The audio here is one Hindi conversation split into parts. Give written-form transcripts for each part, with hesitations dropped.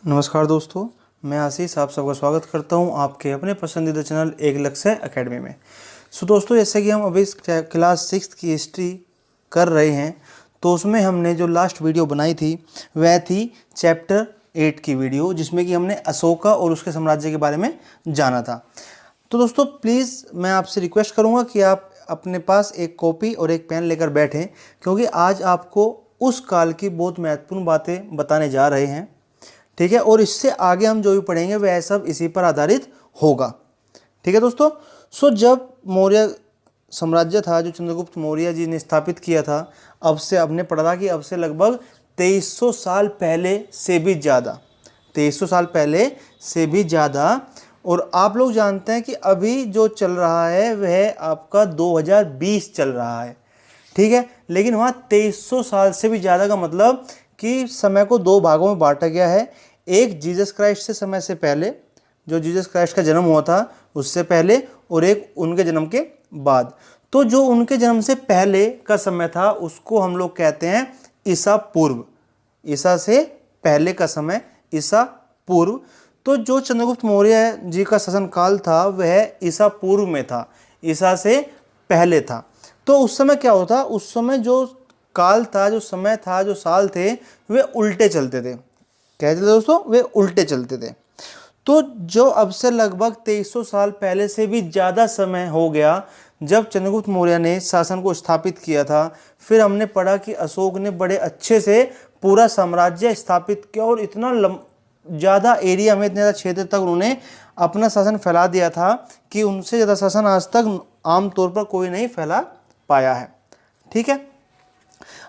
नमस्कार दोस्तों, मैं आशीष आप सबका स्वागत करता हूं आपके अपने पसंदीदा चैनल एक लक्ष्य एकेडमी में। दोस्तों, जैसे कि हम अभी क्लास 6 की हिस्ट्री कर रहे हैं, तो उसमें हमने जो लास्ट वीडियो बनाई थी वह थी चैप्टर 8 की वीडियो, जिसमें कि हमने अशोका और उसके साम्राज्य के बारे में जाना था। तो दोस्तों, प्लीज़ मैं आपसे रिक्वेस्ट करूँगा कि आप अपने पास एक कॉपी और एक पेन लेकर बैठें, क्योंकि आज आपको उस काल की बहुत महत्वपूर्ण बातें बताने जा रहे हैं। ठीक है, और इससे आगे हम जो भी पढ़ेंगे वह सब इसी पर आधारित होगा। ठीक है दोस्तों। जब मौर्य साम्राज्य था, जो चंद्रगुप्त मौर्य जी ने स्थापित किया था, अब से आपने पढ़ा था कि अब से लगभग 2300 साल पहले से भी ज़्यादा, 2300 साल पहले से भी ज़्यादा। और आप लोग जानते हैं कि अभी जो चल रहा है वह आपका 2020 चल रहा है। ठीक है, लेकिन वहाँ 2300 साल से भी ज़्यादा का मतलब कि समय को दो भागों में बांटा गया है। एक जीसस क्राइस्ट से समय से पहले, जो जीसस क्राइस्ट का जन्म हुआ था उससे पहले, और एक उनके जन्म के बाद। तो जो उनके जन्म से पहले का समय था उसको हम लोग कहते हैं ईसा पूर्व। ईसा से पहले का समय ईसा पूर्व। तो जो चंद्रगुप्त मौर्य जी का शासनकाल था वह ईसा पूर्व में था, ईसा से पहले था। तो उस समय क्या होता, उस समय जो काल था, जो समय था, जो साल थे, वे उल्टे चलते थे। कहते थे दोस्तों, वे उल्टे चलते थे। तो जो अब से लगभग 2300 साल पहले से भी ज़्यादा समय हो गया जब चंद्रगुप्त मौर्य ने शासन को स्थापित किया था। फिर हमने पढ़ा कि अशोक ने बड़े अच्छे से पूरा साम्राज्य स्थापित किया और इतना ज़्यादा एरिया में, इतने ज़्यादा क्षेत्र तक उन्होंने अपना शासन फैला दिया था कि उनसे ज़्यादा शासन आज तक आमतौर पर कोई नहीं फैला पाया है। ठीक है।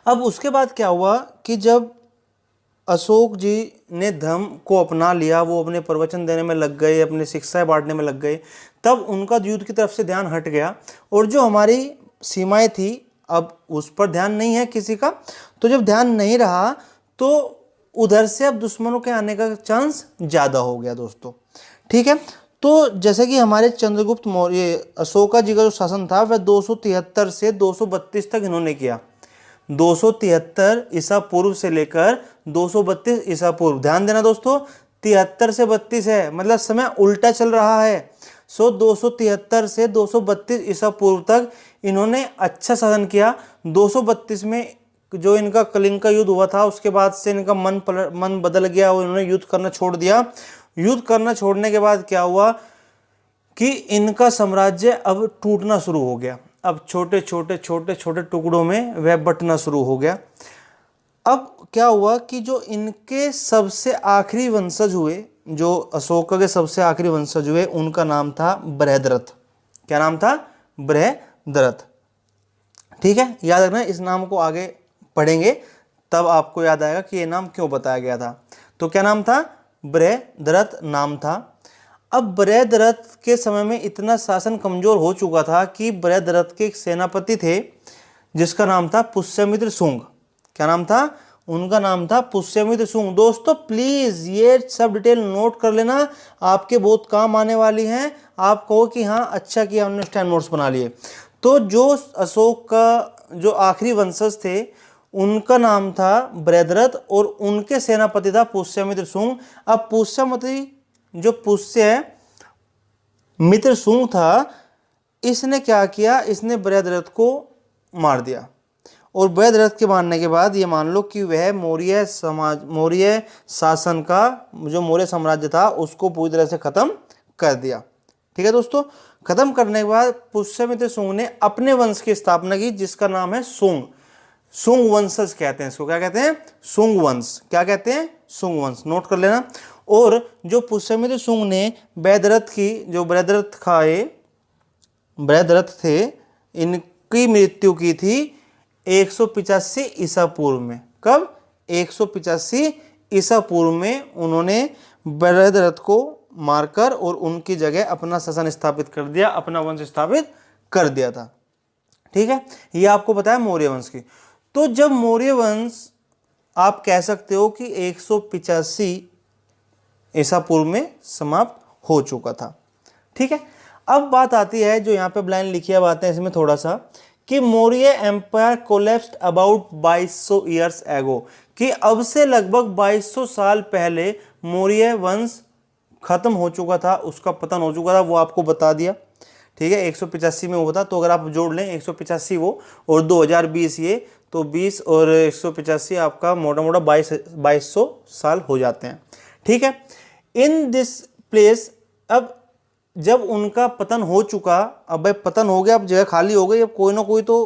अब उसके बाद क्या हुआ कि जब अशोक जी ने धर्म को अपना लिया, वो अपने प्रवचन देने में लग गए, अपने शिक्षाएं बांटने में लग गए, तब उनका युद्ध की तरफ से ध्यान हट गया और जो हमारी सीमाएं थी अब उस पर ध्यान नहीं है किसी का। तो जब ध्यान नहीं रहा तो उधर से अब दुश्मनों के आने का चांस ज़्यादा हो गया दोस्तों। ठीक है। तो जैसे कि हमारे चंद्रगुप्त मौर्य, अशोका जी का जो शासन था वह 273 से 232 तक इन्होंने किया। 273 ईसा पूर्व से लेकर 232 ईसा पूर्व। ध्यान देना दोस्तों, 73 से 32 है, मतलब समय उल्टा चल रहा है। 273 से 232 ईसा पूर्व तक इन्होंने अच्छा शासन किया। 232 में जो इनका कलिंग का युद्ध हुआ था, उसके बाद से इनका मन बदल गया और इन्होंने युद्ध करना छोड़ दिया। युद्ध करना छोड़ने के बाद क्या हुआ कि इनका साम्राज्य अब टूटना शुरू हो गया। अब छोटे छोटे छोटे छोटे टुकड़ों में वह बंटना शुरू हो गया। अब क्या हुआ कि जो इनके सबसे आखिरी वंशज हुए, जो अशोक के सबसे आखिरी वंशज हुए, उनका नाम था बृहद्रथ। क्या नाम था? बृहद्रथ। ठीक है, याद रखना, इस नाम को आगे पढ़ेंगे तब आपको याद आएगा कि ये नाम क्यों बताया गया था। तो क्या नाम था? बृहद्रथ नाम था। अब बृहद्रथ के समय में इतना शासन कमजोर हो चुका था कि बृहद्रथ के एक सेनापति थे जिसका नाम था पुष्यमित्र शुंग। क्या नाम था? उनका नाम था पुष्यमित्र शुंग। दोस्तों प्लीज ये सब डिटेल नोट कर लेना, आपके बहुत काम आने वाली हैं। आप कहो कि हाँ अच्छा किया हमने उस टाइम नोट्स बना लिए। तो जो अशोक का जो आखिरी वंशज थे उनका नाम था बृहद्रथ और उनके सेनापति था पुष्यमित्र शुंग। अब जो पुष्य मित्र शुंग था, इसने क्या किया, इसने बृहद्रथ को मार दिया। और बृहद्रथ के मारने के बाद ये मान लो कि वह मौर्य शासन का जो मौर्य साम्राज्य था उसको पूरी तरह से खत्म कर दिया। ठीक है दोस्तों। खत्म करने के बाद पुष्यमित्र शुंग ने अपने वंश की स्थापना की जिसका नाम है शुंग। शुंग वंशज कहते हैं इसको। क्या कहते हैं? शुंग वंश। क्या कहते हैं? शुंग वंश। नोट कर लेना। और जो पुष्यमित्र शुंग ने जो बृहद्रथ थे, इनकी मृत्यु की थी 185 ईसा पूर्व में। कब? 185 ईसा पूर्व में उन्होंने बृहद्रथ को मारकर और उनकी जगह अपना शासन स्थापित कर दिया, अपना वंश स्थापित कर दिया था। ठीक है, ये आपको पता है मौर्य वंश की। तो जब मौर्य वंश आप कह सकते हो कि 185 ईसा पूर्व में समाप्त हो चुका था। ठीक है। अब बात आती है, जो यहाँ पे ब्लाइंड लिखी है बातें, इसमें थोड़ा सा कि Maurya empire collapsed about 2200 years ago, कि अब से लगभग 2200 साल पहले मौर्य वंश खत्म हो चुका था, उसका पतन हो चुका था, वो आपको बता दिया। ठीक है, 185 में हुआ था, तो अगर आप जोड़ लें 185 वो और 2020 ये, तो 20 और 185 आपका मोटा मोटा 2200 साल हो जाते हैं। ठीक है, इन दिस प्लेस, अब जब उनका पतन हो चुका, अब भाई पतन हो गया, अब जगह खाली हो गई, अब कोई ना कोई तो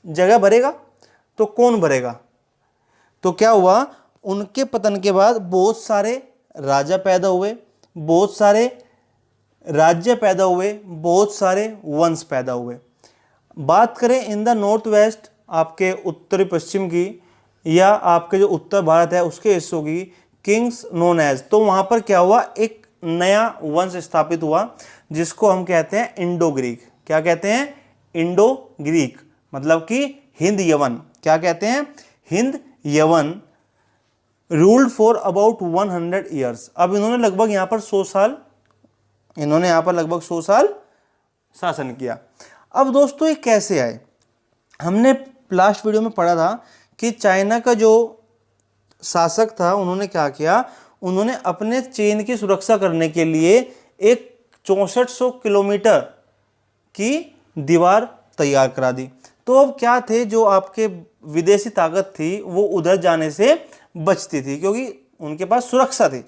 जगह भरेगा, तो कौन भरेगा? तो क्या हुआ, उनके पतन के बाद बहुत सारे राजा पैदा हुए, बहुत सारे राज्य पैदा हुए, बहुत सारे वंश पैदा हुए। बात करें इन द नॉर्थ वेस्ट, आपके उत्तरी पश्चिम की, या आपके जो उत्तर भारत है उसके हिस्सों की, किंग्स नोन एज, तो वहां पर क्या हुआ, एक नया वंश स्थापित हुआ जिसको हम कहते हैं इंडो ग्रीक। क्या कहते हैं? इंडो ग्रीक, मतलब कि हिंद यवन। क्या कहते हैं? हिंद यवन। Ruled for about 100 years. अब इन्होंने लगभग यहाँ पर 100 साल, इन्होंने यहाँ पर लगभग 100 साल शासन किया। अब दोस्तों ये कैसे आए? हमने लास्ट वीडियो में पढ़ा था कि चाइना का जो शासक था, उन्होंने क्या किया, उन्होंने अपने चीन की सुरक्षा करने के लिए एक 6400 किलोमीटर की दीवार तैयार करा दी। तो अब क्या थे, जो आपके विदेशी ताकत थी वो उधर जाने से बचती थी, क्योंकि उनके पास सुरक्षा थी।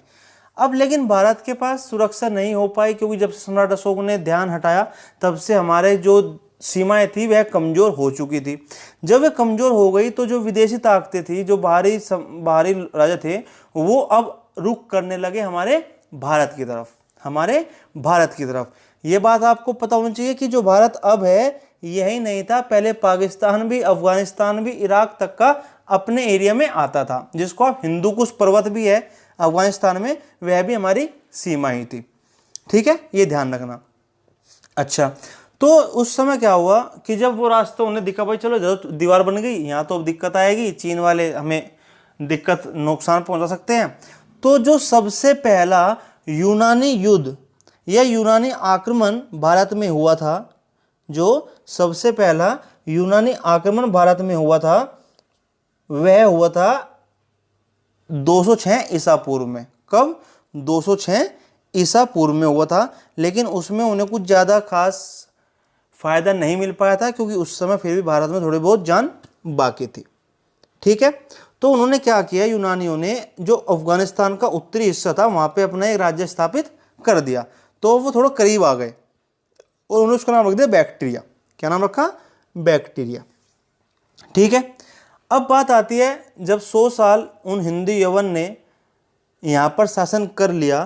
अब लेकिन भारत के पास सुरक्षा नहीं हो पाई, क्योंकि जब सम्राट अशोक ने ध्यान हटाया तब से हमारे जो सीमाएं थी वह कमज़ोर हो चुकी थी। जब वह कमज़ोर हो गई तो जो विदेशी ताकतें थी, जो बाहरी राजा थे, वो अब रुख करने लगे हमारे भारत की तरफ, हमारे भारत की तरफ। ये बात आपको पता होनी चाहिए कि जो भारत अब है यही नहीं था, पहले पाकिस्तान भी, अफगानिस्तान भी, इराक तक का अपने एरिया में आता था, जिसको आप हिंदू कुश पर्वत भी है अफगानिस्तान में, वह भी हमारी सीमा ही थी। ठीक है, ये ध्यान रखना। अच्छा, तो उस समय क्या हुआ कि जब वो रास्ता उन्हें दिखा, भाई चलो जब दीवार बन गई, यहाँ तो अब दिक्कत आएगी, चीन वाले हमें दिक्कत, नुकसान पहुंचा सकते हैं। तो जो सबसे पहला यूनानी युद्ध या यूनानी आक्रमण भारत में हुआ था, जो सबसे पहला यूनानी आक्रमण भारत में हुआ था, वह हुआ था 206 ईसा पूर्व में। कब? 206 ईसा पूर्व में हुआ था। लेकिन उसमें उन्हें कुछ ज़्यादा खास फायदा नहीं मिल पाया था, क्योंकि उस समय फिर भी भारत में थोड़ी बहुत जान बाकी थी। ठीक है, तो उन्होंने क्या किया, यूनानियों ने जो अफगानिस्तान का उत्तरी हिस्सा था वहां पे अपना एक राज्य स्थापित कर दिया। तो वो थोड़ा करीब आ गए और उन्होंने उसका नाम रख दिया बैक्टीरिया। क्या नाम रखा? बैक्टीरिया। ठीक है, अब बात आती है, जब 100 साल उन हिंदू यवन ने यहाँ पर शासन कर लिया,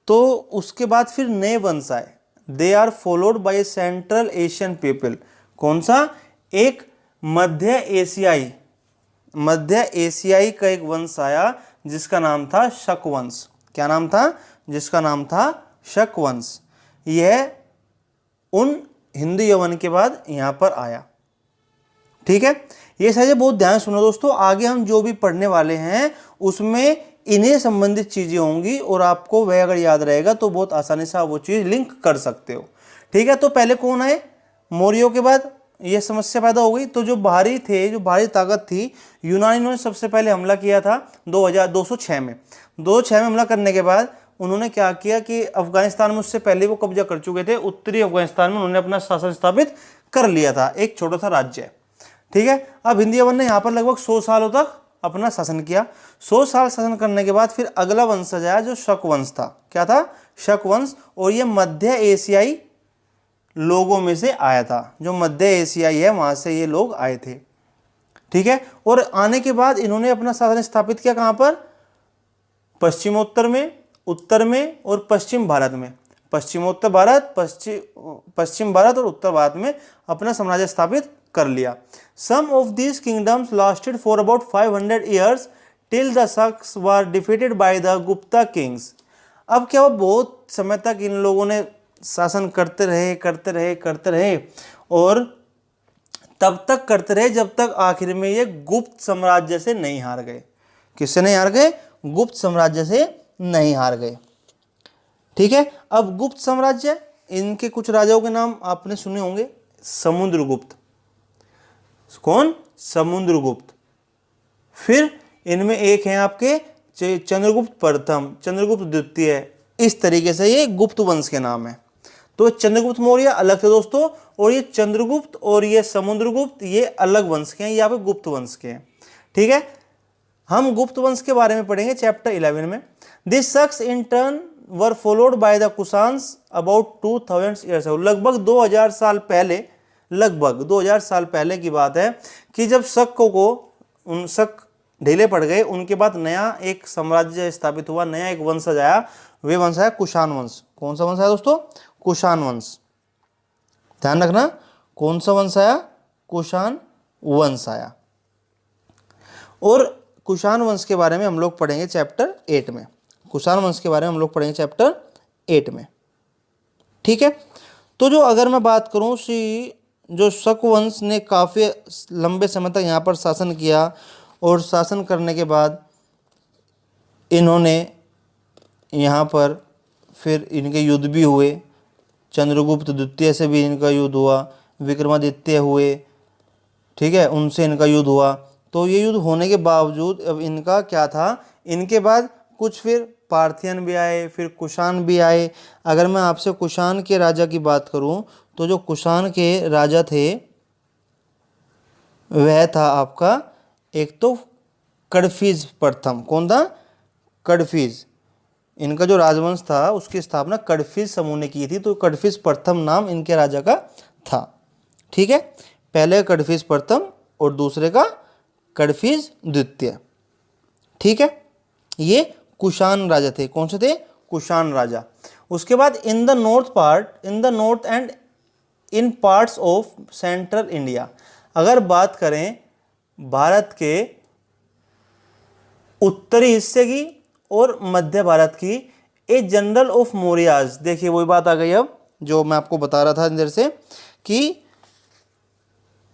तो उसके बाद फिर नए वंश आए। They are followed by Central Asian people. कौन सा? एक मध्य एशियाई का एक वंश आया जिसका नाम था शक वंश। क्या नाम था? जिसका नाम था शक वंश। यह उन हिंदू यवन के बाद यहाँ पर आया। ठीक है, ये सारे बहुत ध्यान सुनो दोस्तों, आगे हम जो भी पढ़ने वाले हैं उसमें इन्हें संबंधित चीजें होंगी, और आपको वह अगर याद रहेगा तो बहुत आसानी से आप वो चीज लिंक कर सकते हो। ठीक है, तो पहले कौन आए? मौर्यों के बाद यह समस्या पैदा हो गई। तो जो बाहरी थे, जो बाहरी ताकत थी, यूनानियों ने सबसे पहले हमला किया था 206 में। 206 में हमला करने के बाद उन्होंने क्या किया कि अफगानिस्तान में उससे पहले वो कब्जा कर चुके थे, उत्तरी अफगानिस्तान में उन्होंने अपना शासन स्थापित कर लिया था, एक छोटा सा राज्य। ठीक है, अब हिंदू यवन ने यहाँ पर लगभग 100 सालों तक अपना शासन किया। 100 साल शासन करने के बाद फिर अगला वंशज आया जो शक वंश था। क्या था? शक वंश। और ये मध्य एशियाई लोगों में से आया था, जो मध्य एशियाई है वहां से ये लोग आए थे। ठीक है, और आने के बाद इन्होंने अपना शासन स्थापित किया कहां पर? पश्चिमोत्तर में, उत्तर में और पश्चिम भारत में। पश्चिमोत्तर भारत, पश्चिम भारत और उत्तर भारत में अपना साम्राज्य स्थापित कर लिया। Some of these kingdoms lasted for about 500 years till the Shaks were defeated by the Gupta kings. अब क्या हुआ, बहुत समय तक इन लोगों ने शासन करते रहे और तब तक करते रहे जब तक आखिर में ये गुप्त साम्राज्य से नहीं हार गए। किससे नहीं हार गए? गुप्त साम्राज्य से नहीं हार गए। ठीक है, अब गुप्त साम्राज्य, इनके कुछ राजाओं के नाम आपने सुने होंगे। समुद्रगुप्त। कौन? समुद्रगुप्त। फिर इनमें एक हैं आपके चंद्रगुप्त प्रथम, चंद्रगुप्त द्वितीय, इस तरीके से ये गुप्त वंश के नाम है। तो चंद्रगुप्त मौर्य अलग थे दोस्तों, और ये चंद्रगुप्त और ये समुद्रगुप्त ये अलग वंश के हैं, यहाँ पे गुप्त वंश के हैं। ठीक है, हम गुप्त वंश के बारे में पढ़ेंगे चैप्टर 11 में। This sucks in turn were followed by the Kushans about 2000 years ago. लगभग 2000 साल पहले, लगभग 2000 साल पहले की बात है कि जब शक ढीले पड़ गए, उनके बाद नया एक साम्राज्य स्थापित हुआ, नया एक वंशज आया, वे वंश आया कुषाण वंश। कौन सा वंश आया दोस्तों? कुषाण वंश। ध्यान रखना, कौन सा वंश आया? कुषाण वंश आया। और कुषाण वंश के बारे में हम लोग पढ़ेंगे चैप्टर 8 में। कुषाण वंश के बारे में हम लोग पढ़ेंगे चैप्टर 8 में। ठीक है, तो जो अगर मैं बात करूं जो शक वंश ने काफ़ी लंबे समय तक यहाँ पर शासन किया, और शासन करने के बाद इन्होंने यहाँ पर फिर इनके युद्ध भी हुए। चंद्रगुप्त द्वितीय से भी इनका युद्ध हुआ, विक्रमादित्य हुए, ठीक है, उनसे इनका युद्ध हुआ। तो ये युद्ध होने के बावजूद अब इनका क्या था, इनके बाद कुछ फिर पार्थियन भी आए, फिर कुषाण भी आए। अगर मैं आपसे कुषाण के राजा की बात करूं, तो जो कुषाण के राजा थे वह था आपका एक तो कडफिज प्रथम। कौन था? कडफिज। इनका जो राजवंश था उसकी स्थापना कडफिज समूह ने की थी, तो कडफिज प्रथम नाम इनके राजा का था। ठीक है, पहले कडफिज प्रथम और दूसरे का कडफिज द्वितीय। ठीक है, ये कुषाण राजा थे। कौन से थे? कुषाण राजा। उसके बाद in the north and in parts of central India, अगर बात करें भारत के उत्तरी हिस्से की और मध्य भारत की, ए जनरल ऑफ मौर्याज। देखिए वही बात आ गई अब जो मैं आपको बता रहा था अंदर से, कि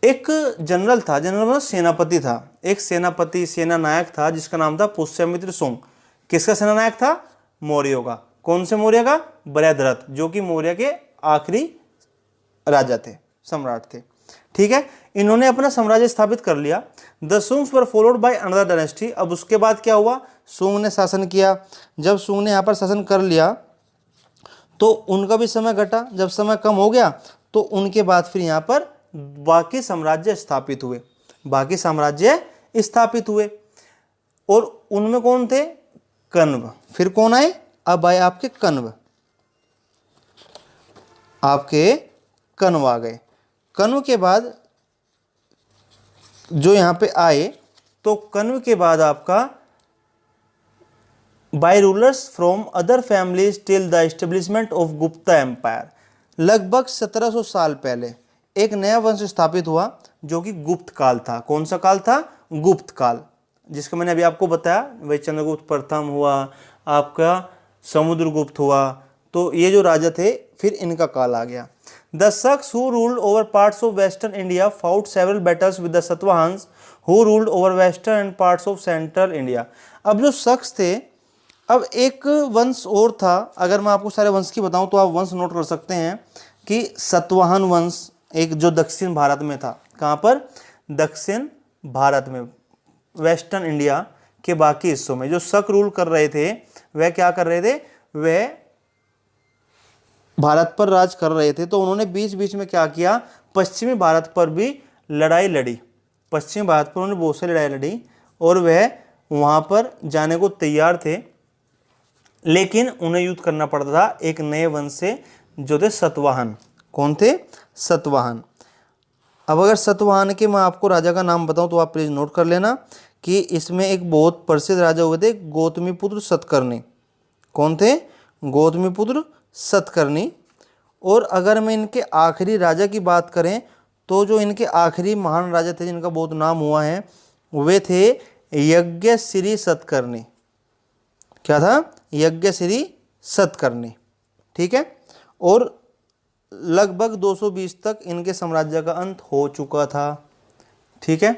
एक जनरल था, जनरल मतलब सेनापति था, एक सेना नायक था जिसका नाम था पुष्यमित्र शुंग। किसका सेना नायक था? मौर्यों का। कौन से मौर्य का? बृहद्रथ, जो कि मौर्य के आखिरी राजा थे, सम्राट थे। ठीक है, इन्होंने अपना साम्राज्य स्थापित कर लिया। The Shungas were followed by another dynasty. अब उसके बाद क्या हुआ? शुंग ने शासन किया। जब शुंग ने यहाँ पर शासन कर लिया तो उनका भी समय घटा। जब समय कम हो गया तो उनके बाद फिर यहाँ पर बाकी साम्राज्य स्थापित हुए, बाकी साम्राज्य स्थापित हुए। और उनमें कौन थे? कण्व। फिर कौन आए? अब आए आपके कण्व, आपके कण्व आ गए। कण्व के बाद जो यहाँ पे आए, तो कण्व के बाद आपका by rulers from other families till the establishment of Gupta empire. लगभग 1700 साल पहले एक नया वंश स्थापित हुआ जो कि गुप्त काल था। कौन सा काल था? गुप्त काल, जिसका मैंने अभी आपको बताया। वही चंद्रगुप्त प्रथम हुआ, आपका समुद्रगुप्त हुआ, तो ये जो राजा थे फिर इनका काल आ गया। The Shakas who ruled over parts of western India fought several battles with the Satavahanas who ruled over western and parts of central India. अब जो शक्स थे, अब एक वंश और था। अगर मैं आपको सारे वंश की बताऊं तो आप वंश नोट कर सकते हैं कि सतवाहन वंश एक जो दक्षिण भारत में था। कहाँ पर? दक्षिण भारत में, वेस्टर्न इंडिया के बाकी हिस्सों में जो शक रूल कर रहे थे वह क्या कर रहे थे? वह भारत पर राज कर रहे थे। तो उन्होंने बीच बीच में क्या किया? पश्चिमी भारत पर भी लड़ाई लड़ी। पश्चिमी भारत पर उन्होंने बहुत सी लड़ाई लड़ी और वह वहाँ पर जाने को तैयार थे, लेकिन उन्हें युद्ध करना पड़ता था एक नए वंश से जो थे सतवाहन। कौन थे? सतवाहन। अब अगर सतवाहन के मैं आपको राजा का नाम बताऊं तो आप प्लीज नोट कर लेना कि इसमें एक बहुत प्रसिद्ध राजा हुए थे, गौतमीपुत्र सतकर्णी। कौन थे? गौतमीपुत्र सतकर्णी। और अगर मैं इनके आखिरी राजा की बात करें तो जो इनके आखिरी महान राजा थे जिनका बहुत नाम हुआ है वे थे यज्ञश्री सतकर्णी। क्या था? यज्ञश्री सतकर्णी। ठीक है, और लगभग 220 तक इनके साम्राज्य का अंत हो चुका था। ठीक है,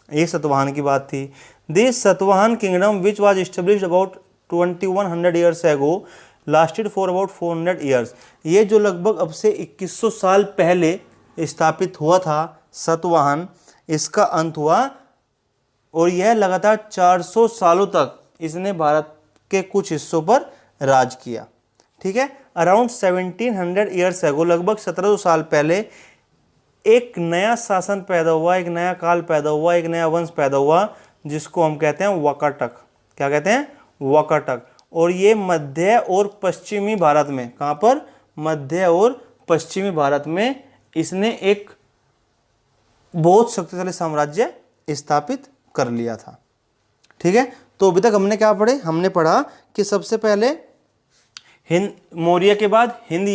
ये सतवाहन की बात थी। This Satavahana kingdom which was established about 2100 years ago lasted for about 400 years. ये जो लगभग अब से 2100 साल पहले स्थापित हुआ था सतवाहन, इसका अंत हुआ और यह लगातार 400 सालों तक इसने भारत के कुछ हिस्सों पर राज किया। ठीक है, अराउंड 1700 ईयर्स एगो, लगभग 1700 साल पहले एक नया शासन पैदा हुआ, एक नया काल पैदा हुआ, एक नया वंश पैदा हुआ जिसको हम कहते हैं वाकाटक। क्या कहते हैं? वाकाटक। और ये मध्य और पश्चिमी भारत में, कहाँ पर? मध्य और पश्चिमी भारत में इसने एक बहुत शक्तिशाली साम्राज्य स्थापित कर लिया था। ठीक है, तो अभी तक हमने क्या पढ़े? हमने पढ़ा कि सबसे पहले मौर्य के बाद हिंद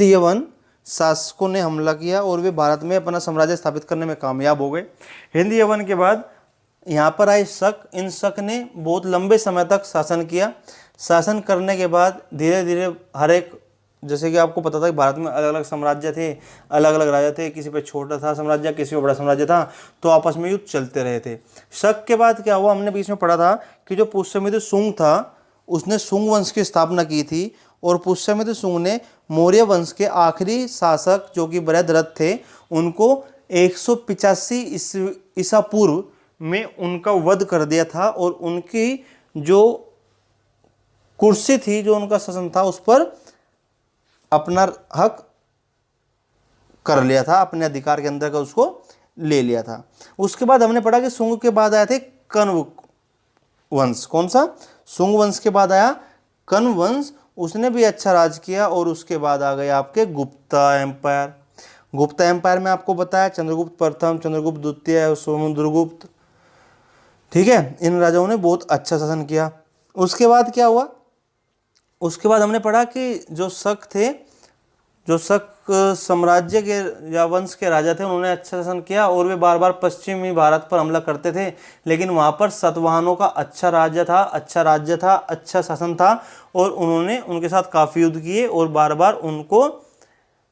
यवन शासकों ने हमला किया और वे भारत में अपना साम्राज्य स्थापित करने में कामयाब हो गए। हिंद यवन के बाद यहाँ पर आए शक। इन शक ने बहुत लंबे समय तक शासन किया। शासन करने के बाद धीरे धीरे हर एक, जैसे कि आपको पता था कि भारत में अलग अलग साम्राज्य थे, अलग अलग राजा थे, किसी पे छोटा था साम्राज्य, किसी पे बड़ा साम्राज्य था, तो आपस में युद्ध चलते रहे थे। शक के बाद क्या हुआ? हमने बीच में पढ़ा था कि जो पुष्यमित्र शुंग था उसने शुंग वंश की स्थापना की थी और पुष्यमित्र शुंग ने मौर्य वंश के आखिरी शासक जो कि बृहद्रथ थे उनको 185 ईसा पूर्व में उनका वध कर दिया था और उनकी जो कुर्सी थी, जो उनका शासन था, उस पर अपना हक कर लिया था, अपने अधिकार के अंदर का उसको ले लिया था। उसके बाद हमने पढ़ा कि शुंग के बाद आए थे कण्व वंश। कौन सा? शुंग वंश के बाद आया कण्व वंश, उसने भी अच्छा राज किया। और उसके बाद आ गए आपके गुप्ता एम्पायर। गुप्ता एम्पायर में आपको बताया चंद्रगुप्त प्रथम, चंद्रगुप्त द्वितीय और समुद्रगुप्त। ठीक है, इन राजाओं ने बहुत अच्छा शासन किया। उसके बाद क्या हुआ? उसके बाद हमने पढ़ा कि जो शक थे, जो शक साम्राज्य के या वंश के राजा थे, उन्होंने अच्छा शासन किया और वे बार बार पश्चिमी भारत पर हमला करते थे, लेकिन वहाँ पर सातवाहनों का अच्छा राज्य था, अच्छा शासन था और उन्होंने उनके साथ काफ़ी युद्ध किए और बार बार उनको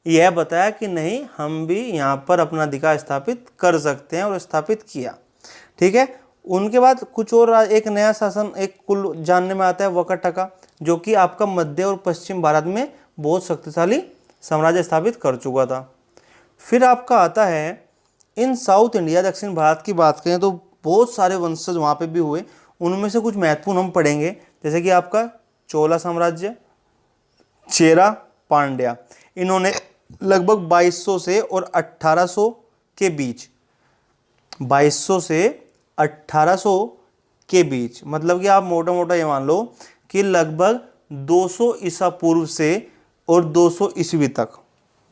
यह बताया कि नहीं, हम भी यहाँ पर अपना अधिकार स्थापित कर सकते हैं और स्थापित किया। ठीक है, उनके बाद कुछ और एक नया शासन एक कुल जानने में आता है वाकाटका, जो कि आपका मध्य और पश्चिम भारत में बहुत शक्तिशाली साम्राज्य स्थापित कर चुका था। फिर आपका आता है इन साउथ इंडिया, दक्षिण भारत की बात करें तो बहुत सारे वंशज वहाँ पे भी हुए। उनमें से कुछ महत्वपूर्ण हम पढ़ेंगे, जैसे कि आपका चोला साम्राज्य, चेरा, पांड्या। इन्होंने लगभग 2200 से और 1800 के बीच, 2200 से 1800 के बीच, मतलब कि आप मोटा मोटा ये मान लो कि लगभग 200 ईसा पूर्व से और 200 ईस्वी तक,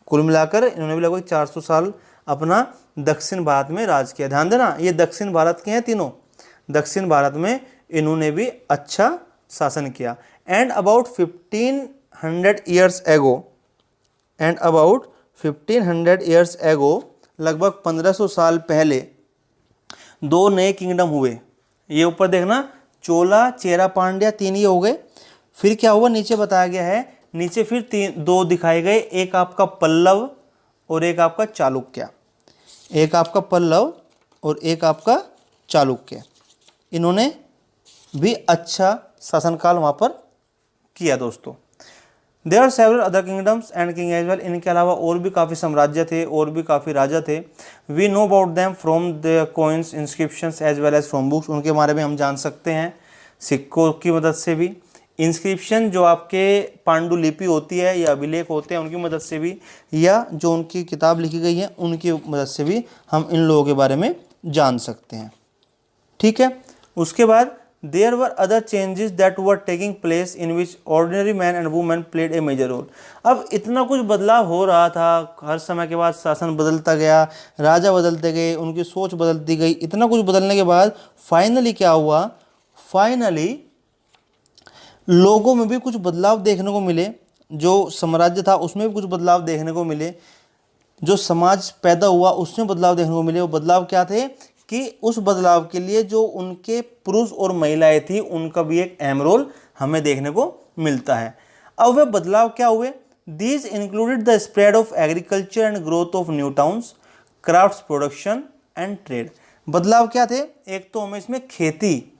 कुल मिलाकर इन्होंने भी लगभग 400 साल अपना दक्षिण भारत में राज किया। ध्यान देना, ये दक्षिण भारत के हैं तीनों। दक्षिण भारत में इन्होंने भी अच्छा शासन किया। एंड अबाउट 1500 ईयर्स एगो, लगभग 1500 साल पहले दो नए किंगडम हुए। ये ऊपर देखना, चोला, चेरा, पांड्या, तीन ही हो गए। फिर क्या हुआ? नीचे बताया गया है, नीचे फिर दो दिखाए गए, एक आपका पल्लव और एक आपका चालुक्य। एक आपका पल्लव और एक आपका चालुक्य। इन्होंने भी अच्छा शासनकाल वहाँ पर किया दोस्तों। There are several other kingdoms and king as well. इनके अलावा और भी काफ़ी साम्राज्य थे और भी काफ़ी राजा थे। We know about them from the coins, inscriptions as well as from books. उनके बारे में हम जान सकते हैं सिक्कों की मदद से भी, इंस्क्रिप्शन जो आपके पांडुलिपि होती है या अभिलेख होते हैं उनकी मदद से भी, या जो उनकी किताब लिखी गई है उनकी मदद से भी हम इन लोगों के बारे में जान सकते हैं। ठीक है, उसके बाद there were other changes that were taking place in which ordinary man and women played a major role. अब इतना कुछ बदलाव हो रहा था, हर समय के बाद शासन बदलता गया, राजा बदलते गए, उनकी सोच बदलती गई। इतना कुछ बदलने के बाद फाइनली क्या हुआ? फाइनली लोगों में भी कुछ बदलाव देखने को मिले। जो साम्राज्य था उसमें भी कुछ बदलाव देखने को मिले, जो समाज पैदा हुआ उसमें बदलाव देखने को मिले। वो बदलाव क्या थे कि उस बदलाव के लिए जो उनके पुरुष और महिलाएं थी उनका भी एक अहम रोल हमें देखने को मिलता है। अब वे बदलाव क्या हुए? These included the spread of agriculture and growth of new towns, crafts production and trade. बदलाव क्या थे? एक तो हमें इसमें खेती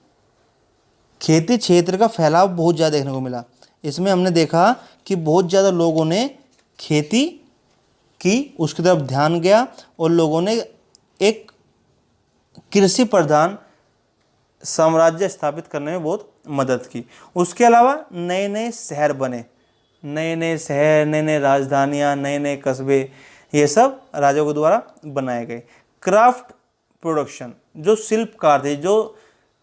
क्षेत्र का फैलाव बहुत ज़्यादा देखने को मिला। इसमें हमने देखा कि बहुत ज़्यादा लोगों ने खेती की, उसकी तरफ ध्यान गया और लोगों ने एक कृषि प्रधान साम्राज्य स्थापित करने में बहुत मदद की। उसके अलावा नए नए शहर बने, नए नए शहर, नए नए राजधानियाँ, नए नए कस्बे, ये सब राजाओं के द्वारा बनाए गए। क्राफ्ट प्रोडक्शन, जो शिल्पकार थे, जो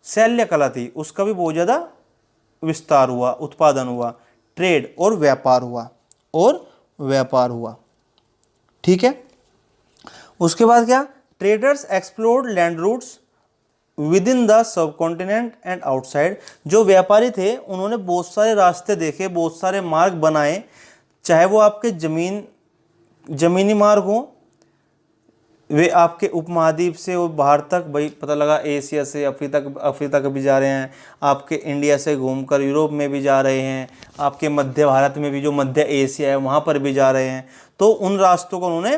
शैल्य कला थी, उसका भी बहुत ज़्यादा विस्तार हुआ, उत्पादन हुआ। ट्रेड और व्यापार हुआ, और व्यापार हुआ। ठीक है। उसके बाद क्या, traders explored land routes within the subcontinent and outside. जो व्यापारी थे उन्होंने बहुत सारे रास्ते देखे, बहुत सारे मार्ग बनाए, चाहे वो आपके जमीनी मार्ग हो, वे आपके उपमहाद्वीप से वो बाहर तक, भाई पता लगा एशिया से अफ्रीका भी जा रहे हैं, आपके इंडिया से घूमकर यूरोप में भी जा रहे हैं, आपके मध्य भारत में भी जो मध्य एशिया है वहाँ पर भी जा रहे हैं। तो उन रास्तों को उन्होंने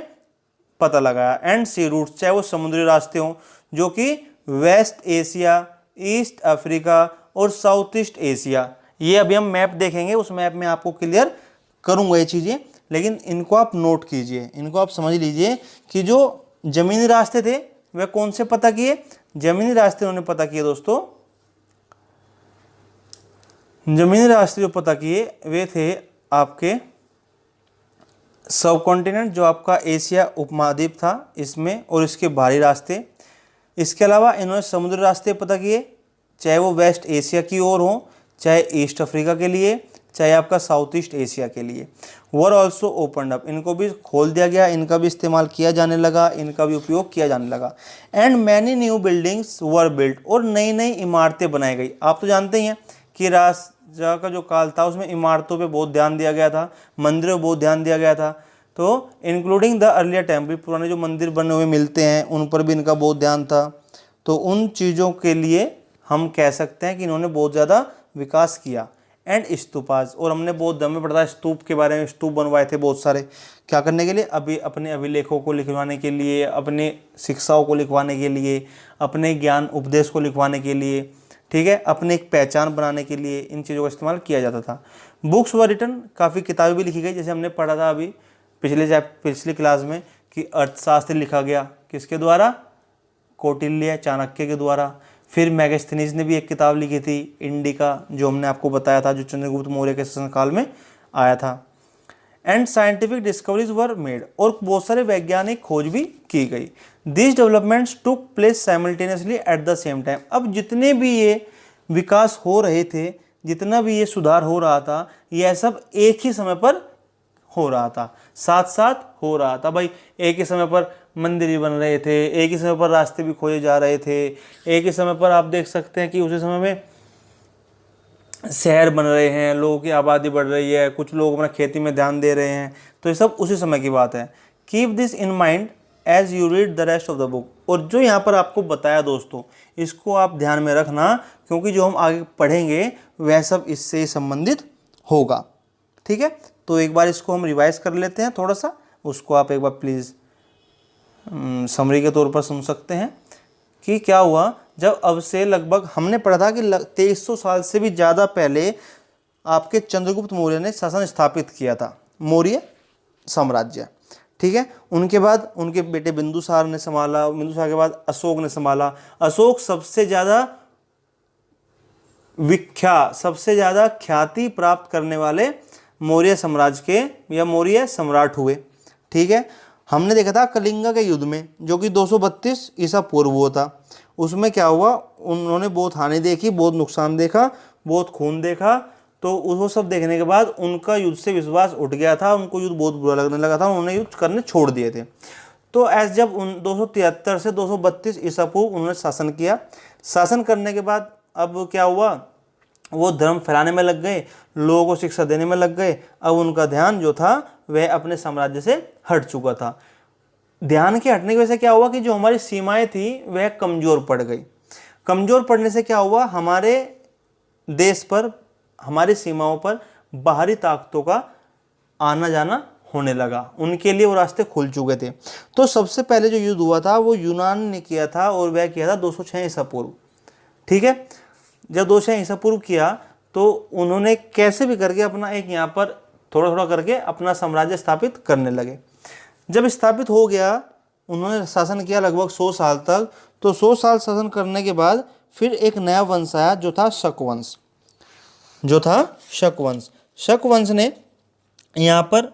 पता लगाया। एंड सी रूट्स, चाहे वो समुद्री रास्ते हों, जो कि वेस्ट एशिया, ईस्ट अफ्रीका और साउथ ईस्ट एशिया, ये अभी हम मैप देखेंगे, उस मैप में आपको क्लियर करूँगा ये चीज़ें, लेकिन इनको आप नोट कीजिए, इनको आप समझ लीजिए कि जो जमीनी रास्ते थे वह कौन से पता किए, जमीनी रास्ते उन्होंने पता किए दोस्तों, जमीनी रास्ते जो पता किए वे थे आपके सब कॉन्टिनेंट, जो आपका एशिया उपमहाद्वीप था इसमें, और इसके बाहरी रास्ते। इसके अलावा इन्होंने समुद्री रास्ते पता किए, चाहे वो वेस्ट एशिया की ओर हो, चाहे ईस्ट अफ्रीका के लिए, चाहे आपका साउथ ईस्ट एशिया के लिए। वर ऑल्सो ओपनड अप, इनको भी खोल दिया गया, इनका भी इस्तेमाल किया जाने लगा, इनका भी उपयोग किया जाने लगा। And many new buildings were built, और नई नई इमारतें बनाई गई। आप तो जानते ही हैं कि राजा का जो काल था उसमें इमारतों पे बहुत ध्यान दिया गया था, मंदिरों पर बहुत ध्यान दिया गया था। तो इंक्लूडिंग द अर्लियर टेम्पल, पुराने जो मंदिर बने हुए मिलते हैं उन पर भी इनका बहुत ध्यान था। तो उन चीज़ों के लिए हम कह सकते हैं कि इन्होंने बहुत ज़्यादा विकास किया। एंड स्तूपाज, और हमने बहुत दम में पढ़ा था स्तूप के बारे में, स्तूप बनवाए थे बहुत सारे, क्या करने के लिए, अभी अपने अभिलेखों को लिखवाने के लिए, अपने शिक्षाओं को लिखवाने के लिए, अपने ज्ञान उपदेश को लिखवाने के लिए, ठीक है, अपने एक पहचान बनाने के लिए इन चीज़ों का इस्तेमाल किया जाता था। बुक्स व रिटन, काफ़ी किताबें भी लिखी गई, जैसे हमने पढ़ा था अभी पिछली क्लास में कि अर्थशास्त्र लिखा गया, किसके द्वारा, कौटिल्य चाणक्य के द्वारा। फिर मैगस्थनीज ने भी एक किताब लिखी थी इंडिका, जो हमने आपको बताया था, जो चंद्रगुप्त मौर्य के शासनकाल में आया था। And scientific discoveries were made, और बहुत सारे वैज्ञानिक खोज भी की गई। This developments took place simultaneously at the same time. अब जितने भी ये विकास हो रहे थे, जितना भी ये सुधार हो रहा था, यह सब एक ही समय पर हो रहा था, साथ साथ हो रहा था। भाई एक ही समय पर मंदिर भी बन रहे थे, एक ही समय पर रास्ते भी खोजे जा रहे थे, एक ही समय पर आप देख सकते हैं कि उसी समय में शहर बन रहे हैं, लोगों की आबादी बढ़ रही है, कुछ लोग अपना खेती में ध्यान दे रहे हैं। तो ये सब उसी समय की बात है। Keep this in mind as you read the rest of the book. और जो यहाँ पर आपको बताया दोस्तों, इसको आप ध्यान में रखना, क्योंकि जो हम आगे पढ़ेंगे वह सब इससे संबंधित होगा। ठीक है, तो एक बार इसको हम रिवाइज कर लेते हैं थोड़ा सा, उसको आप एक बार प्लीज़ समरी के तौर पर सुन सकते हैं कि क्या हुआ। जब अब से लगभग हमने पढ़ा था कि 2300 साल से भी ज़्यादा पहले आपके चंद्रगुप्त मौर्य ने शासन स्थापित किया था, मौर्य साम्राज्य। ठीक है, उनके बाद उनके बेटे बिंदुसार ने संभाला, बिंदुसार के बाद अशोक ने संभाला। अशोक सबसे ज़्यादा सबसे ज़्यादा ख्याति प्राप्त करने वाले मौर्य साम्राज्य के या मौर्य सम्राट हुए। ठीक है, हमने देखा था कलिंगा के युद्ध में, जो कि 232 ईसा पूर्व हुआ था। उसमें क्या हुआ, उन्होंने बहुत हानि देखी, बहुत नुकसान देखा, बहुत खून देखा। तो वो सब देखने के बाद उनका युद्ध से विश्वास उठ गया था, उनको युद्ध बहुत बुरा लगने लगा था, उन्होंने युद्ध करने छोड़ दिए थे। तो जब 273 से 232 ईसा पूर्व उन्होंने शासन किया। शासन करने के बाद अब क्या हुआ, वो धर्म फैलाने में लग गए, लोगों को शिक्षा देने में लग गए। अब उनका ध्यान जो था वह अपने साम्राज्य से हट चुका था। ध्यान के हटने की वजह से क्या हुआ कि जो हमारी सीमाएं थी वह कमज़ोर पड़ गई। कमज़ोर पड़ने से क्या हुआ, हमारे देश पर, हमारी सीमाओं पर बाहरी ताकतों का आना जाना होने लगा, उनके लिए वो रास्ते खुल चुके थे। तो सबसे पहले जो युद्ध हुआ था वो यूनान ने किया था, और वह किया था 206 ईसा पूर्व। ठीक है, जब 206 ईसा पूर्व किया तो उन्होंने कैसे भी करके अपना एक यहाँ पर थोड़ा थोड़ा करके अपना साम्राज्य स्थापित करने लगे। जब स्थापित हो गया, उन्होंने शासन किया लगभग 100 साल तक। तो 100 साल शासन करने के बाद फिर एक नया वंश आया जो था शक वंश, जो था शक वंश। शक वंश ने यहाँ पर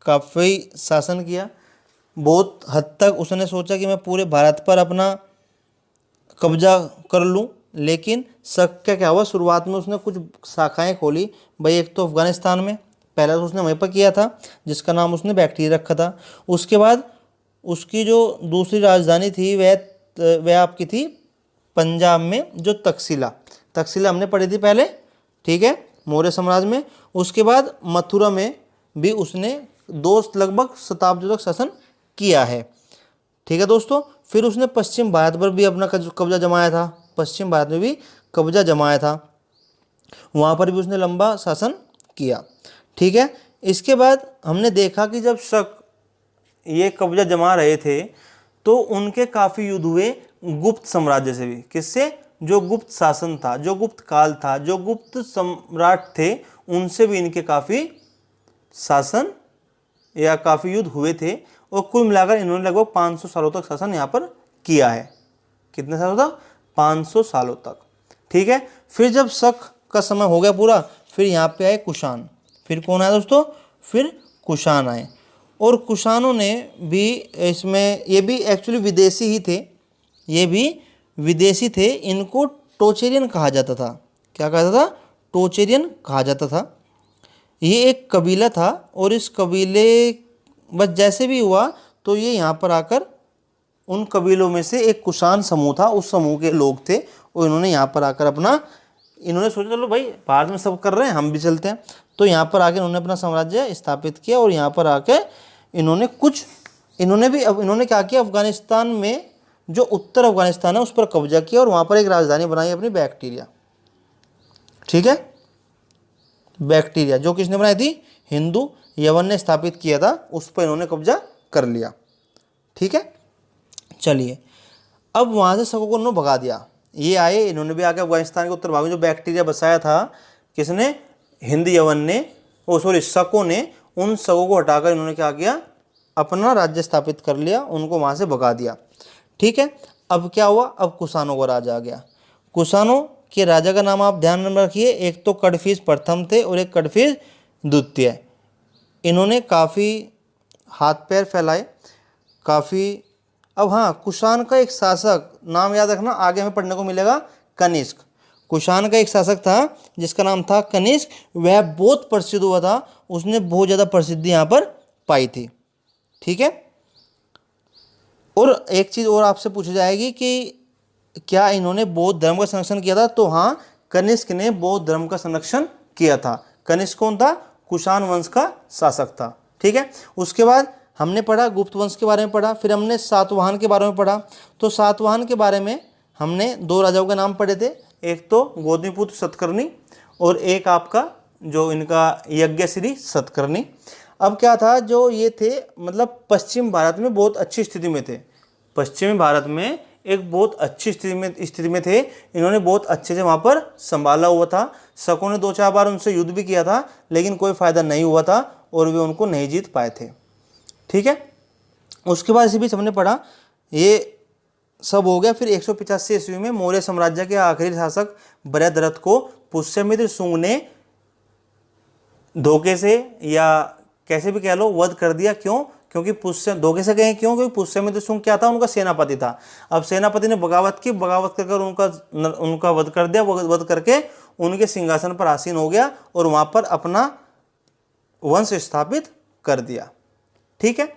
काफ़ी शासन किया। बहुत हद तक उसने सोचा कि मैं पूरे भारत पर अपना कब्जा कर लूं, लेकिन शक का क्या हुआ, शुरुआत में उसने कुछ शाखाएं खोली। भाई एक तो अफगानिस्तान में पहला तो उसने वहीं पर किया था, जिसका नाम उसने बैक्टीरिया रखा था। उसके बाद उसकी जो दूसरी राजधानी थी वह आपकी थी पंजाब में, जो तक्षशिला। तक्षशिला हमने पढ़ी थी पहले, ठीक है, मौर्य साम्राज्य में। उसके बाद मथुरा में भी उसने लगभग शताब्दी तक शासन किया है, ठीक है दोस्तों। फिर उसने पश्चिम भारत पर भी अपना कब्जा जमाया था, पश्चिम भारत में भी कब्जा जमाया था, वहाँ पर भी उसने लंबा शासन किया, ठीक है। इसके बाद हमने देखा कि जब शक ये कब्जा जमा रहे थे तो उनके काफ़ी युद्ध हुए गुप्त साम्राज्य से भी। किससे? जो गुप्त शासन था, जो गुप्त काल था, जो गुप्त सम्राट थे, उनसे भी इनके काफ़ी शासन या काफ़ी युद्ध हुए थे। और कुल मिलाकर इन्होंने लगभग 500 सालों तक शासन यहाँ पर किया है। कितने सालों तक? 500 सालों तक, ठीक है। फिर जब शक का समय हो गया पूरा, फिर यहाँ पे आए कुषाण। फिर कौन आया दोस्तों? फिर कुषाण आए। और कुषाणों ने भी इसमें, ये भी एक्चुअली विदेशी ही थे, ये भी विदेशी थे। इनको टोचेरियन कहा जाता था। क्या कहा जाता था? टोचेरियन कहा जाता था। ये एक कबीला था और इस कबीले बस जैसे भी हुआ तो ये यहाँ पर आकर उन कबीलों में से एक कुषाण समूह था, उस समूह के लोग थे। और इन्होंने यहाँ पर आकर इन्होंने सोचा चलो भाई भारत में सब कर रहे हैं, हम भी चलते हैं। तो यहाँ पर आके इन्होंने अपना साम्राज्य स्थापित किया। और यहाँ पर आके इन्होंने क्या किया, अफगानिस्तान में जो उत्तर अफगानिस्तान है उस पर कब्जा किया और वहाँ पर एक राजधानी बनाई अपनी, बैक्टीरिया, ठीक है। बैक्टीरिया जो किसने बनाई थी? हिंदू यवन ने स्थापित किया था, उस पर इन्होंने कब्जा कर लिया, ठीक है। चलिए, अब वहाँ से शकों को इन्होंने भगा दिया। ये आए, इन्होंने भी आके अफगानिस्तान के उत्तर भाग में जो बैक्टीरिया बसाया था, किसने? हिंद यवन ने, शकों ने। उन शकों को हटाकर इन्होंने क्या किया? अपना राज्य स्थापित कर लिया, उनको वहाँ से भगा दिया, ठीक है। अब क्या हुआ? अब कुषाणों का राज आ गया। कुषाणों के राजा का नाम आप ध्यान में रखिए, एक तो कडफिस प्रथम थे और एक कडफिस द्वितीय। इन्होंने काफ़ी हाथ पैर फैलाए, काफ़ी। अब हाँ, कुषाण का एक शासक नाम याद रखना, आगे हमें पढ़ने को मिलेगा, कनिष्क। कुषाण का एक शासक था जिसका नाम था कनिष्क। वह बहुत प्रसिद्ध हुआ था, उसने बहुत ज़्यादा प्रसिद्धि यहाँ पर पाई थी, ठीक है। और एक चीज़ और आपसे पूछी जाएगी कि क्या इन्होंने बौद्ध धर्म का संरक्षण किया था? तो हाँ, कनिष्क ने बौद्ध धर्म का संरक्षण किया था। कनिष्क कौन था? कुषाण वंश का शासक था, ठीक है। उसके बाद हमने पढ़ा गुप्त वंश के बारे में पढ़ा, फिर हमने सातवाहन के बारे में पढ़ा। तो सातवाहन के बारे में हमने दो राजाओं के नाम पढ़े थे, एक तो गौतमीपुत्र सतकर्णी और एक आपका जो इनका यज्ञश्री सतकर्णी। अब क्या था, जो ये थे मतलब पश्चिम भारत में बहुत अच्छी स्थिति में थे, पश्चिमी भारत में एक बहुत अच्छी स्थिति में थे। इन्होंने बहुत अच्छे से वहाँ पर संभाला हुआ था। शकों ने 2-4 बार उनसे युद्ध भी किया था, लेकिन कोई फ़ायदा नहीं हुआ था और वे उनको नहीं जीत पाए थे, ठीक है। उसके बाद इसी बीच हमने पढ़ा, ये सब हो गया। फिर 185 ईस्वी में मौर्य साम्राज्य के आखिरी शासक बृहद्रथ को पुष्यमित्र शुंग ने धोखे से या कैसे भी कह लो वध कर दिया। क्यों? क्योंकि धोखे से कहें क्यों? क्योंकि पुष्यमित्र शुंग क्या था? उनका सेनापति था। अब सेनापति ने बगावत की, बगावत कर उनका वध कर दिया। वध करके उनके सिंहासन पर आसीन हो गया और वहाँ पर अपना वंश स्थापित कर दिया, ठीक है।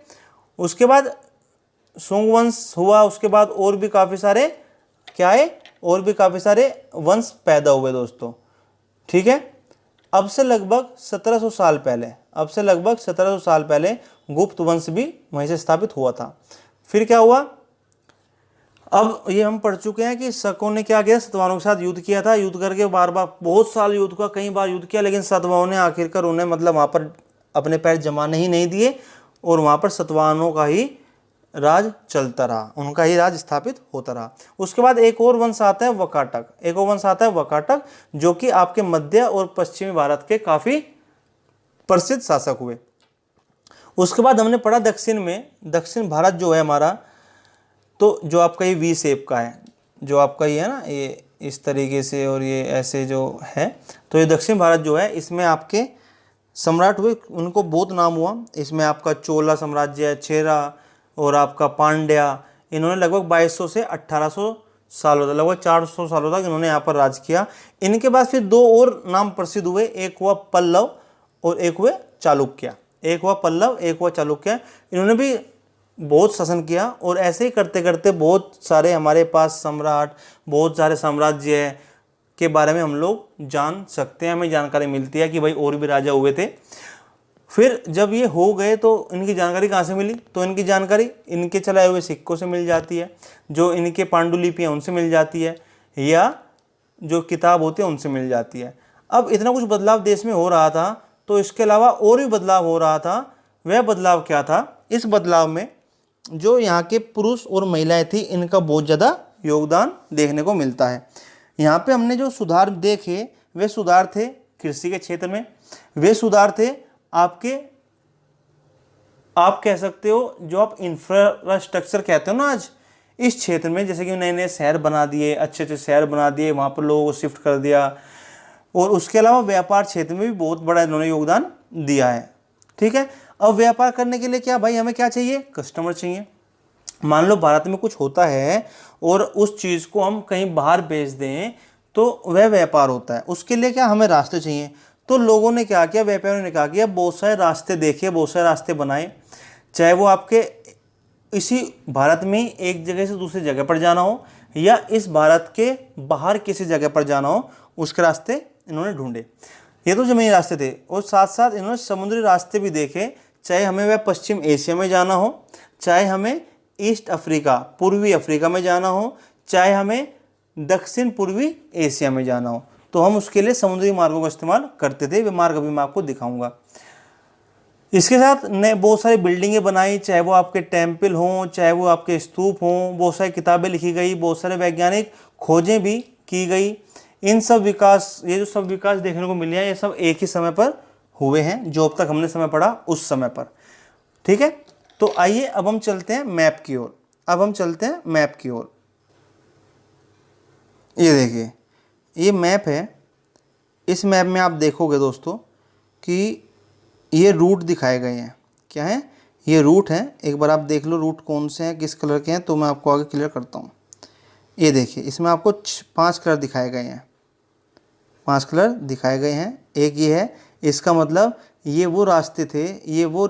उसके बाद शुंग वंश हुआ। उसके बाद और भी काफ़ी सारे क्या है, और भी काफ़ी सारे वंश पैदा हुए दोस्तों, ठीक है। अब से लगभग 1700 साल पहले, अब से लगभग 1700 साल पहले गुप्त वंश भी वहीं से स्थापित हुआ था। फिर क्या हुआ? अब ये हम पढ़ चुके हैं कि शकों ने क्या किया, सातवाहनों के साथ युद्ध किया था। युद्ध करके बार बार बहुत साल युद्ध का, कई बार युद्ध किया, लेकिन सातवाहनों ने आखिरकार उन्हें मतलब वहाँ पर अपने पैर जमाने ही नहीं दिए और वहाँ पर सातवाहनों का ही राज चलता रहा, उनका ही राज स्थापित होता रहा। उसके बाद एक और वंश आता है वकाटक, एक और वंश आता है वकाटक, जो कि आपके मध्य और पश्चिमी भारत के काफ़ी प्रसिद्ध शासक हुए। उसके बाद हमने पढ़ा दक्षिण में, दक्षिण भारत जो है हमारा, तो जो आपका ये वी शेप का है, जो आपका ये है ना, ये इस तरीके से और ये ऐसे जो है। तो ये दक्षिण भारत जो है इसमें आपके सम्राट हुए, उनको बहुत नाम हुआ। इसमें आपका चोला साम्राज्य, चेरा और आपका पांड्या, इन्होंने लगभग 2200 से 1800 सालों तक, लगभग 400 सालों तक इन्होंने यहाँ पर राज किया। इनके बाद फिर दो और नाम प्रसिद्ध हुए, एक हुआ पल्लव और एक हुए चालुक्य। एक हुआ पल्लव, एक हुआ चालुक्य। इन्होंने भी बहुत शासन किया और ऐसे ही करते करते बहुत सारे हमारे पास सम्राट, बहुत सारे साम्राज्य के बारे में हम लोग जान सकते हैं, हमें जानकारी मिलती है कि भाई और भी राजा हुए थे। फिर जब ये हो गए तो इनकी जानकारी कहाँ से मिली? तो इनकी जानकारी इनके चलाए हुए सिक्कों से मिल जाती है, जो इनके पांडुलिपियाँ उनसे मिल जाती है, या जो किताब होती है उनसे मिल जाती है। अब इतना कुछ बदलाव देश में हो रहा था, तो इसके अलावा और भी बदलाव हो रहा था। वह बदलाव क्या था? इस बदलाव में जो यहाँ के पुरुष और महिलाएं थी, इनका बहुत ज़्यादा योगदान देखने को मिलता है। यहाँ पे हमने जो सुधार देखे, वे सुधार थे कृषि के क्षेत्र में, वे सुधार थे आपके, आप कह सकते हो जो आप इंफ्रास्ट्रक्चर कहते हो ना आज इस क्षेत्र में, जैसे कि नए नए शहर बना दिए, अच्छे अच्छे शहर बना दिए, वहाँ पर लोगों को शिफ्ट कर दिया। और उसके अलावा व्यापार क्षेत्र में भी बहुत बड़ा इन्होंने योगदान दिया है। ठीक है, अब व्यापार करने के लिए क्या भाई, हमें क्या चाहिए? कस्टमर चाहिए। मान लो भारत में कुछ होता है और उस चीज़ को हम कहीं बाहर भेज दें तो वह व्यापार होता है, उसके लिए क्या हमें रास्ते चाहिए। तो लोगों ने क्या किया, व्यापारियों ने क्या किया, बहुत सारे रास्ते देखे, बहुत सारे रास्ते बनाए, चाहे वो आपके इसी भारत में एक जगह से दूसरी जगह पर जाना हो या इस भारत के बाहर किसी जगह पर जाना हो, उसके रास्ते इन्होंने ढूंढे। ये तो जमीनी रास्ते थे, और साथ साथ इन्होंने समुद्री रास्ते भी देखे, चाहे हमें वह पश्चिम एशिया में जाना हो, चाहे हमें ईस्ट अफ्रीका, पूर्वी अफ्रीका में जाना हो, चाहे हमें दक्षिण पूर्वी एशिया में जाना हो, तो हम उसके लिए समुद्री मार्गों का इस्तेमाल करते थे। वे मार्ग अभी मैं आपको दिखाऊंगा। इसके साथ नए बहुत सारी बिल्डिंगें बनाई, चाहे वो आपके टेम्पल हों, चाहे वो आपके स्तूप हों, बहुत सारी किताबें लिखी गई, बहुत सारे वैज्ञानिक खोजें भी की गई। इन सब विकास, ये जो सब विकास देखने को मिले हैं, ये सब एक ही समय पर हुए हैं, जो अब तक हमने समय पढ़ा उस समय पर। ठीक है, तो आइए अब हम चलते हैं मैप की ओर। अब हम चलते हैं मैप की ओर। ये देखिए, ये मैप है। इस मैप में आप देखोगे दोस्तों कि ये रूट दिखाए गए हैं। क्या है? ये रूट हैं। एक बार आप देख लो रूट कौन से हैं, किस कलर के हैं, तो मैं आपको आगे क्लियर करता हूँ। ये देखिए, इसमें आपको 5 कलर दिखाए गए हैं, 5 कलर दिखाए गए हैं। एक ये है, इसका मतलब ये वो रास्ते थे, ये वो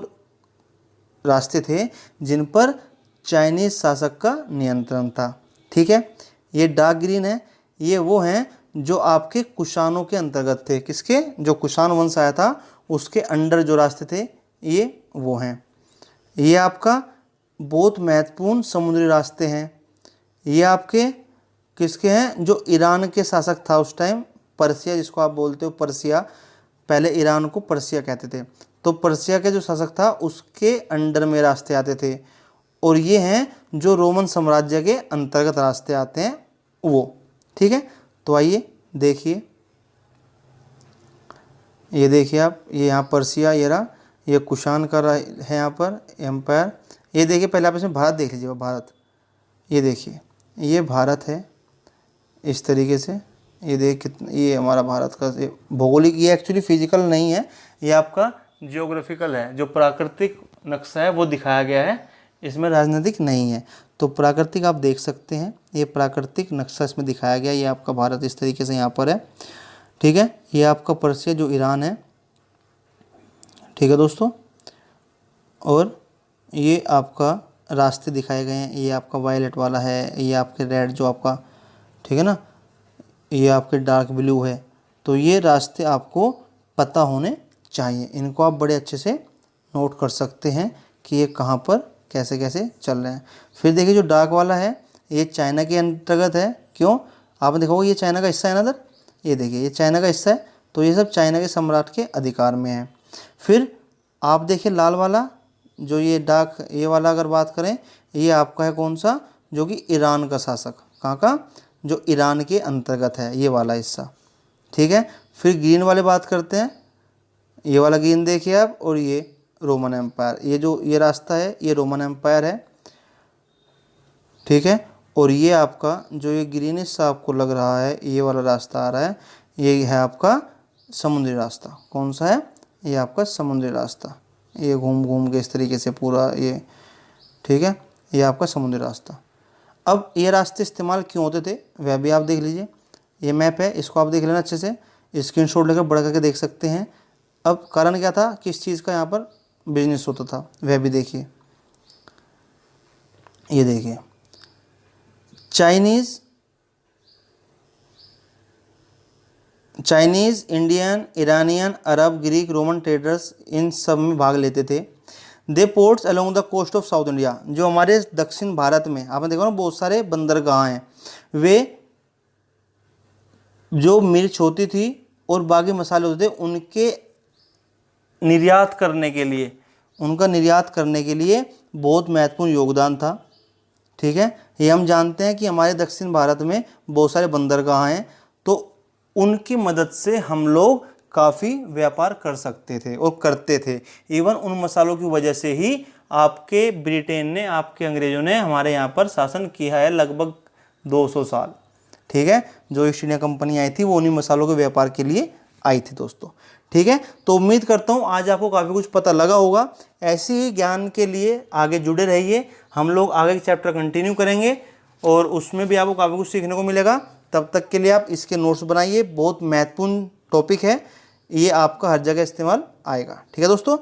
रास्ते थे जिन पर चाइनीज शासक का नियंत्रण था। ठीक है, ये डार्क ग्रीन है, ये वो हैं जो आपके कुषाणों के अंतर्गत थे। किसके? जो कुषाण वंश आया था उसके अंडर जो रास्ते थे, ये वो हैं। ये आपका बहुत महत्वपूर्ण समुद्री रास्ते हैं। ये आपके किसके हैं? जो ईरान के शासक था उस टाइम, पर्सिया जिसको आप बोलते हो, पर्सिया, पहले ईरान को पर्सिया कहते थे, तो पर्सिया के जो शासक था उसके अंडर में रास्ते आते थे। और ये हैं जो रोमन साम्राज्य के अंतर्गत रास्ते आते हैं वो। ठीक है, तो आइए देखिए, ये देखिए आप, ये यहाँ पर्सिया, ये रहा, ये कुषाण का है यहाँ पर एम्पायर। ये देखिए, पहले आप इसमें भारत देख लीजिए, भारत, ये देखिए, ये भारत है इस तरीके से। ये देख कितना, ये हमारा भारत का भौगोलिक, ये एक्चुअली फिजिकल नहीं है, ये आपका जियोग्राफिकल है। जो प्राकृतिक नक्शा है वो दिखाया गया है, इसमें राजनीतिक नहीं है। तो प्राकृतिक आप देख सकते हैं, ये प्राकृतिक नक्शा इसमें दिखाया गया। ये आपका भारत इस तरीके से यहाँ पर है। ठीक है, ये आपका पर्सिया जो ईरान है। ठीक है दोस्तों, और ये आपका रास्ते दिखाए गए हैं। ये आपका वायलेट वाला है, ये आपके रेड जो आपका, ठीक है ना, ये आपके डार्क ब्लू है। तो ये रास्ते आपको पता होने चाहिए, इनको आप बड़े अच्छे से नोट कर सकते हैं कि ये कहाँ पर कैसे कैसे चल रहे हैं। फिर देखिए, जो डार्क वाला है ये चाइना के अंतर्गत है। क्यों? आप देखोगे ये चाइना का हिस्सा है ना इधर, ये देखिए ये चाइना का हिस्सा है, तो ये सब चाइना के सम्राट के अधिकार में है। फिर आप देखिए लाल वाला, जो ये डार्क, ये वाला अगर बात करें, ये आपका है कौन सा? जो कि ईरान का शासक। कहाँ का? जो ईरान के अंतर्गत है, ये वाला हिस्सा। ठीक है, फिर ग्रीन वाले बात करते हैं, ये वाला ग्रीन देखिए आप, और ये रोमन एम्पायर, ये जो ये रास्ता है ये रोमन एम्पायर है। ठीक है, और ये आपका जो ये ग्रीनिश सा आपको लग रहा है, ये वाला रास्ता आ रहा है, ये है आपका समुद्री रास्ता। कौन सा है? ये आपका समुद्री रास्ता। ये घूम घूम के इस तरीके से पूरा ये, ठीक है, ये आपका समुद्री रास्ता। अब ये रास्ते इस्तेमाल क्यों होते थे वह भी आप देख लीजिए। ये मैप है, इसको आप देख लेना अच्छे से, स्क्रीनशॉट लेकर बड़ा करके देख सकते हैं। अब कारण क्या था, किस चीज़ का यहाँ पर बिजनेस होता था वह भी देखिए। ये देखिए, Chinese, Indian, Iranian, Arab, Greek, Roman traders इन सब में भाग लेते थे। They ports along the coast of South India, जो हमारे दक्षिण भारत में आपने देखा ना बहुत सारे बंदरगाह हैं, वे जो मिर्च होती थी और बाकी मसाले होते थे उनके निर्यात करने के लिए, उनका निर्यात करने के लिए बहुत महत्वपूर्ण योगदान था। ठीक है, ये हम जानते हैं कि हमारे दक्षिण भारत में बहुत सारे बंदरगाह हैं, तो उनकी मदद से हम लोग काफ़ी व्यापार कर सकते थे और करते थे। इवन उन मसालों की वजह से ही आपके ब्रिटेन ने, आपके अंग्रेज़ों ने हमारे यहाँ पर शासन किया है लगभग 200 साल। ठीक है, जो ईस्ट इंडिया कंपनी आई थी वो उन्हीं मसालों के व्यापार के लिए आई थी दोस्तों। ठीक है, तो उम्मीद करता हूँ आज आपको काफ़ी कुछ पता लगा होगा। ऐसे ही ज्ञान के लिए आगे जुड़े रहिए, हम लोग आगे के चैप्टर कंटिन्यू करेंगे और उसमें भी आपको काफ़ी कुछ सीखने को मिलेगा। तब तक के लिए आप इसके नोट्स बनाइए, बहुत महत्वपूर्ण टॉपिक है, ये आपका हर जगह इस्तेमाल आएगा। ठीक है दोस्तों,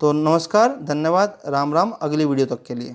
तो नमस्कार, धन्यवाद, राम राम, अगली वीडियो तक के लिए।